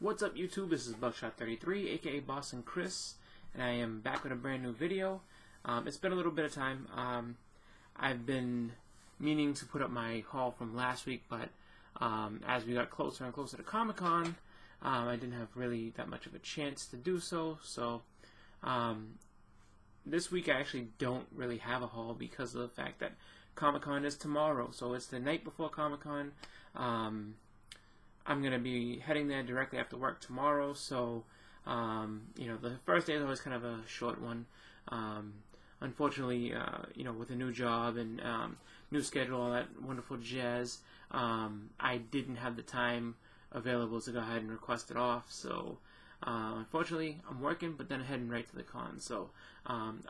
What's up YouTube, this is Buckshot33, aka Boston Chris, and I am back with a brand new video. It's been a little bit of time. I've been meaning to put up my haul from last week, but as we got closer and closer to Comic-Con, I didn't have really that much of a chance to do so. So this week I actually don't really have a haul because of the fact that Comic-Con is tomorrow. So it's the night before Comic-Con. I'm going to be heading there directly after work tomorrow, so, you know, the first day is always kind of a short one. Unfortunately, you know, with a new job and new schedule, all that wonderful jazz, I didn't have the time available to go ahead and request it off, so, unfortunately, I'm working, but then heading right to the con, so, I'm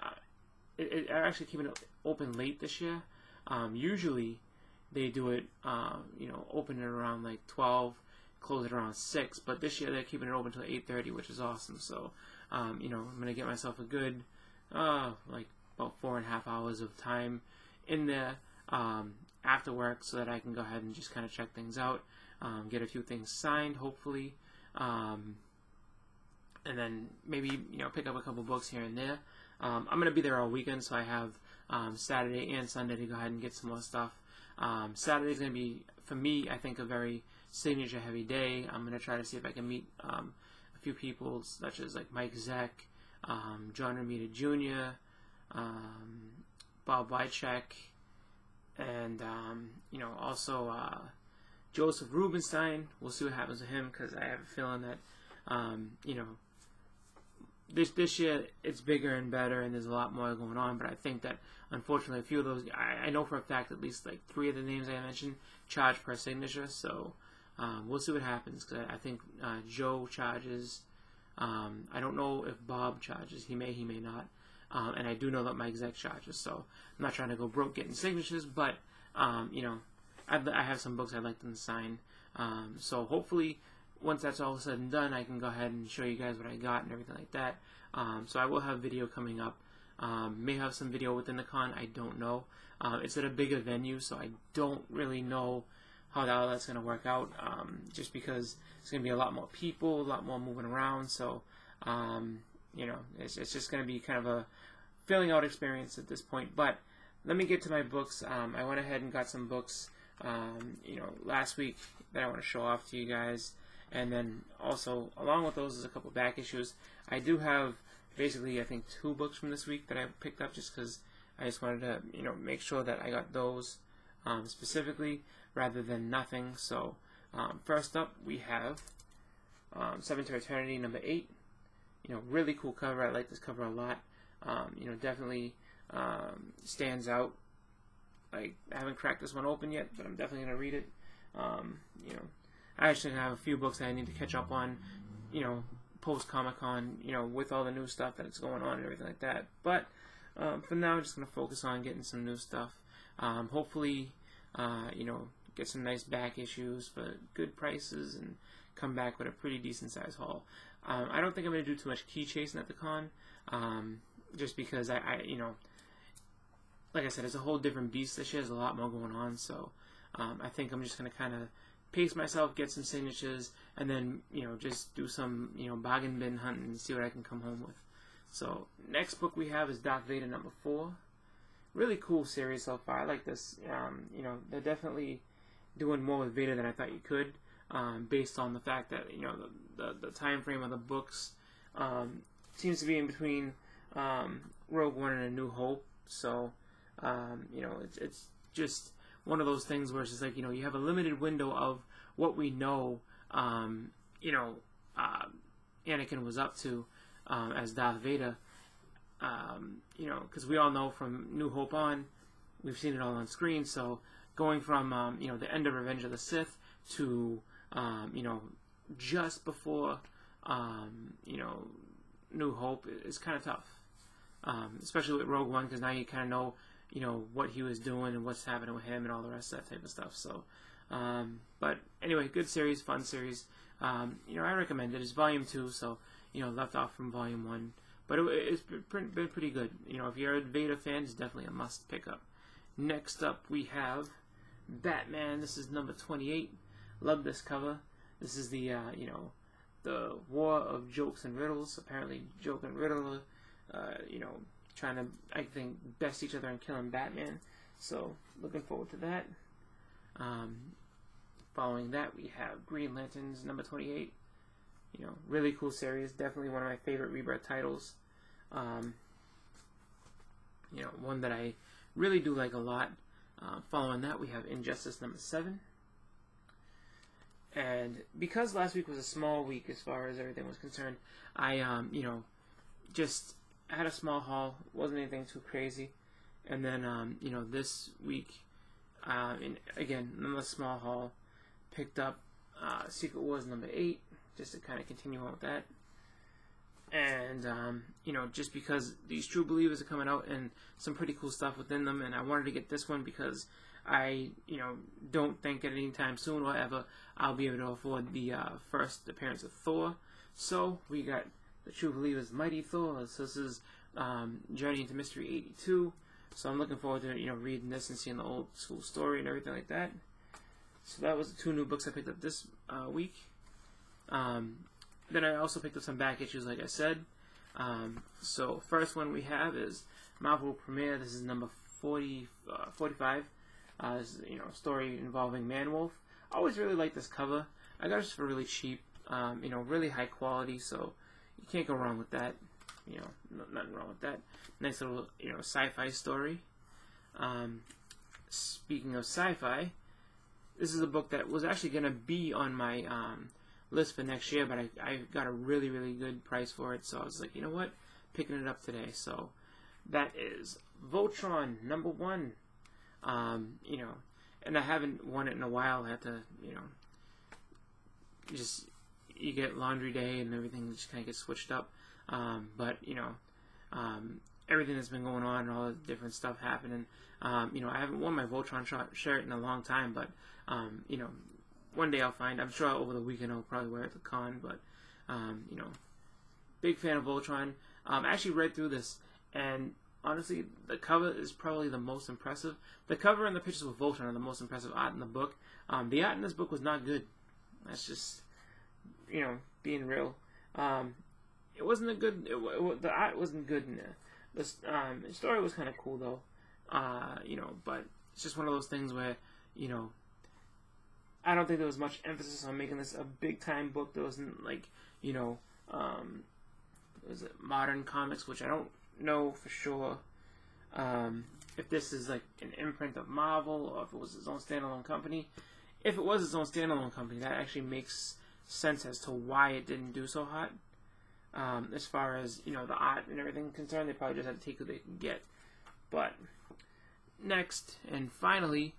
actually keeping it open late this year. Usually, they do it, you know, open it around like 12, close it around 6, but this year they're keeping it open until 8:30, which is awesome. So, you know, I'm going to get myself a good, like about 4.5 hours of time in there after work so that I can go ahead and just kind of check things out, get a few things signed, hopefully, and then maybe, you know, pick up a couple books here and there. I'm going to be there all weekend, so I have Saturday and Sunday to go ahead and get some more stuff. Saturday's going to be, for me, I think, a very signature heavy day. I'm going to try to see if I can meet a few people, such as like Mike Zeck, John Romita Jr., Bob Wycheck, and you know, also Joseph Rubinstein. We'll see what happens to him, because I have a feeling that you know, this year it's bigger and better, and there's a lot more going on. But I think that, unfortunately, a few of those, I know for a fact at least like 3 of the names I mentioned charge per signature. So we'll see what happens, because I think Joe charges. I don't know if Bob charges. He may not. And I do know that Mike Zeck charges. So I'm not trying to go broke getting signatures, but you know, I have some books I'd like them to sign. So hopefully, once that's all said and done, I can go ahead and show you guys what I got and everything like that. So I will have video coming up. May have some video within the con, I don't know. It's at a bigger venue, so I don't really know how all that's going to work out, just because it's going to be a lot more people, a lot more moving around, so, you know, it's just going to be kind of a filling out experience at this point. But let me get to my books. I went ahead and got some books, you know, last week that I want to show off to you guys. And then also, along with those, is a couple back issues. I do have basically, I think, 2 books from this week that I picked up just because I just wanted to, you know, make sure that I got those specifically rather than nothing. So, first up, we have Seven to Eternity, number 8. You know, really cool cover. I like this cover a lot. You know, definitely stands out. Like, I haven't cracked this one open yet, but I'm definitely going to read it. You know, I actually have a few books that I need to catch up on, you know, post Comic-Con, you know, with all the new stuff that's going on and everything like that. But for now, I'm just going to focus on getting some new stuff. Hopefully, you know, get some nice back issues for good prices and come back with a pretty decent size haul. I don't think I'm going to do too much key chasing at the con, just because I, you know, like I said, it's a whole different beast this year. There's a lot more going on, so I think I'm just going to kind of pace myself, get some signatures, and then, you know, just do some, you know, bargain bin hunting and see what I can come home with. So, next book we have is Darth Vader number 4. Really cool series so far. I like this. You know, they're definitely doing more with Vader than I thought you could, based on the fact that, you know, the time frame of the books seems to be in between Rogue One and A New Hope. So, you know, it's just one of those things where it's just like, you know, you have a limited window of what we know, you know, Anakin was up to as Darth Vader, you know, because we all know from New Hope on, we've seen it all on screen. So going from, you know, the end of Revenge of the Sith to, you know, just before, you know, New Hope is kind of tough, especially with Rogue One, because now you kind of know, you know, what he was doing and what's happening with him and all the rest of that type of stuff. So, but anyway, good series, fun series. You know, I recommend it. It's volume 2, so, you know, left off from volume 1. But it's been pretty good. You know, if you're a Vader fan, it's definitely a must pick up. Next up, we have Batman. This is number 28. Love this cover. This is the, you know, the War of Jokes and Riddles. Apparently, Joke and Riddle, you know, trying to, I think, best each other and killing Batman. So, looking forward to that. Following that, we have Green Lanterns number 28. You know, really cool series. Definitely one of my favorite Rebirth titles. You know, one that I really do like a lot. Following that, we have Injustice number 7. And because last week was a small week as far as everything was concerned, I, you know, just had a small haul. Wasn't anything too crazy. And then, you know, this week, and again, another small haul, picked up Secret Wars number 8, just to kind of continue on with that. And, you know, just because these True Believers are coming out and some pretty cool stuff within them, and I wanted to get this one because I, you know, don't think at any time soon or ever I'll be able to afford the first appearance of Thor. So, we got the True Believers Mighty Thor. So this is Journey into Mystery 82. So I'm looking forward to, you know, reading this and seeing the old school story and everything like that. So that was the 2 new books I picked up this week. Then I also picked up some back issues, like I said. So first one we have is Marvel Premiere. This is number 45. This is, you know, a story involving Man-Wolf. I always really like this cover. I got it just for really cheap. You know, really high quality, so you can't go wrong with that. You know, nothing wrong with that. Nice little, you know, sci-fi story. Speaking of sci-fi, this is a book that was actually going to be on my list for next year, but I got a really, really good price for it, so I was like, you know what, picking it up today. So that is Voltron number 1. You know, and I haven't won it in a while. I had to, you know, just, you get laundry day and everything just kind of gets switched up. But, you know, everything that's been going on and all the different stuff happening, you know, I haven't worn my Voltron shirt in a long time, but, you know, one day I'll find, I'm sure over the weekend I'll probably wear it to con, but, you know, big fan of Voltron. I actually read through this, and honestly, the cover is probably the most impressive. The cover and the pictures with Voltron are the most impressive art in the book. The art in this book was not good. That's just, you know, being real. It wasn't a good, the art wasn't good in there. The story was kind of cool though, you know, but it's just one of those things where, you know, I don't think there was much emphasis on making this a big time book. There wasn't, like, you know, was it Modern Comics, which I don't know for sure if this is like an imprint of Marvel or if it was its own standalone company. If it was its own standalone company, that actually makes sense as to why it didn't do so hot. As far as, you know, the art and everything concerned, they probably just had to take what they could get. But next and finally,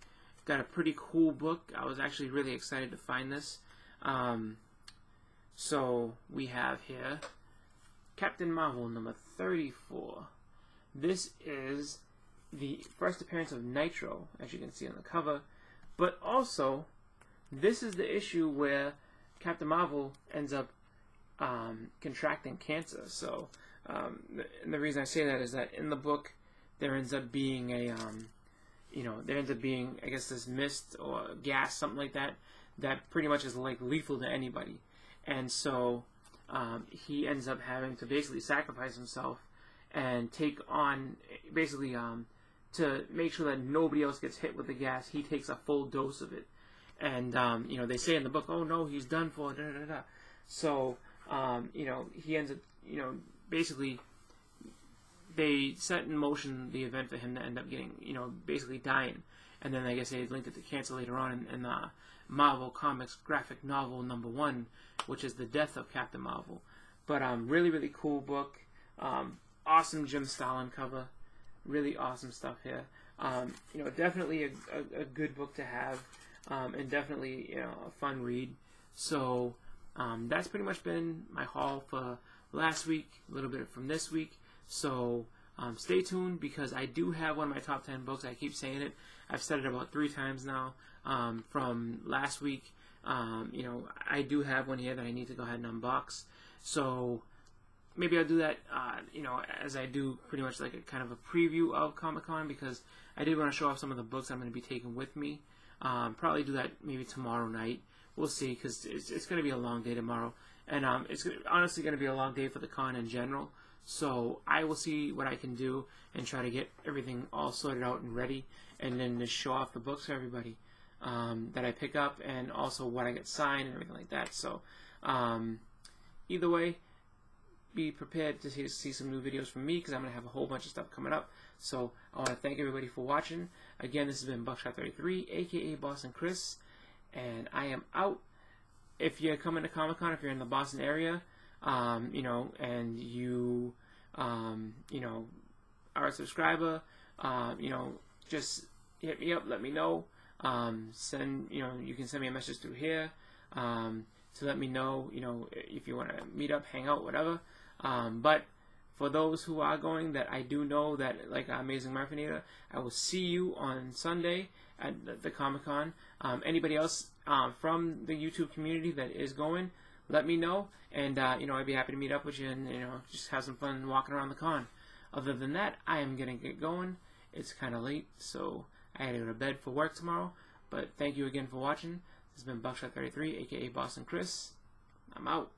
got a pretty cool book. I was actually really excited to find this. So we have here Captain Marvel number 34. This is the first appearance of Nitro, as you can see on the cover, but also this is the issue where Captain Marvel ends up contracting cancer. So and the reason I say that is that in the book there ends up being a you know, there ends up being, I guess, this mist or gas, something like that, that pretty much is like lethal to anybody. And so he ends up having to basically sacrifice himself and take on, basically, to make sure that nobody else gets hit with the gas, he takes a full dose of it. And, you know, they say in the book, oh no, he's done for, da da da. So, you know, he ends up, you know, basically, they set in motion the event for him to end up getting, you know, basically dying. And then I guess they linked it to cancer later on in Marvel Comics graphic novel number 1, which is the death of Captain Marvel. But really, really cool book. Awesome Jim Starlin cover. Really awesome stuff here. You know, definitely a good book to have, and definitely, you know, a fun read. So that's pretty much been my haul for last week, a little bit from this week. So stay tuned, because I do have one of my top 10 books. I keep saying it. I've said it about 3 times now from last week. You know, I do have one here that I need to go ahead and unbox. So maybe I'll do that, you know, as I do pretty much like a kind of a preview of Comic-Con, because I did want to show off some of the books I'm going to be taking with me. Probably do that maybe tomorrow night we'll see, because it's going to be a long day tomorrow, and it's honestly going to be a long day for the con in general. So I will see what I can do and try to get everything all sorted out and ready, and then to show off the books for everybody that I pick up, and also what I get signed and everything like that. So either way, be prepared to see some new videos from me, because I'm going to have a whole bunch of stuff coming up. So I want to thank everybody for watching. Again, this has been Buckshot33, aka Boston Chris, and I am out. If you're coming to Comic-Con, if you're in the Boston area, you know, and you, you know, are a subscriber, you know, just hit me up, let me know. You know, you can send me a message through here to let me know, you know, if you want to meet up, hang out, whatever. But for those who are going, that I do know that, like Amazing Marfinator, I will see you on Sunday at the Comic-Con. Anybody else from the YouTube community that is going, let me know, and you know, I'd be happy to meet up with you and, you know, just have some fun walking around the con. Other than that, I am gonna get going. It's kind of late, so I had to go to bed for work tomorrow. But thank you again for watching. This has been Buckshot33, aka Boston Chris. I'm out.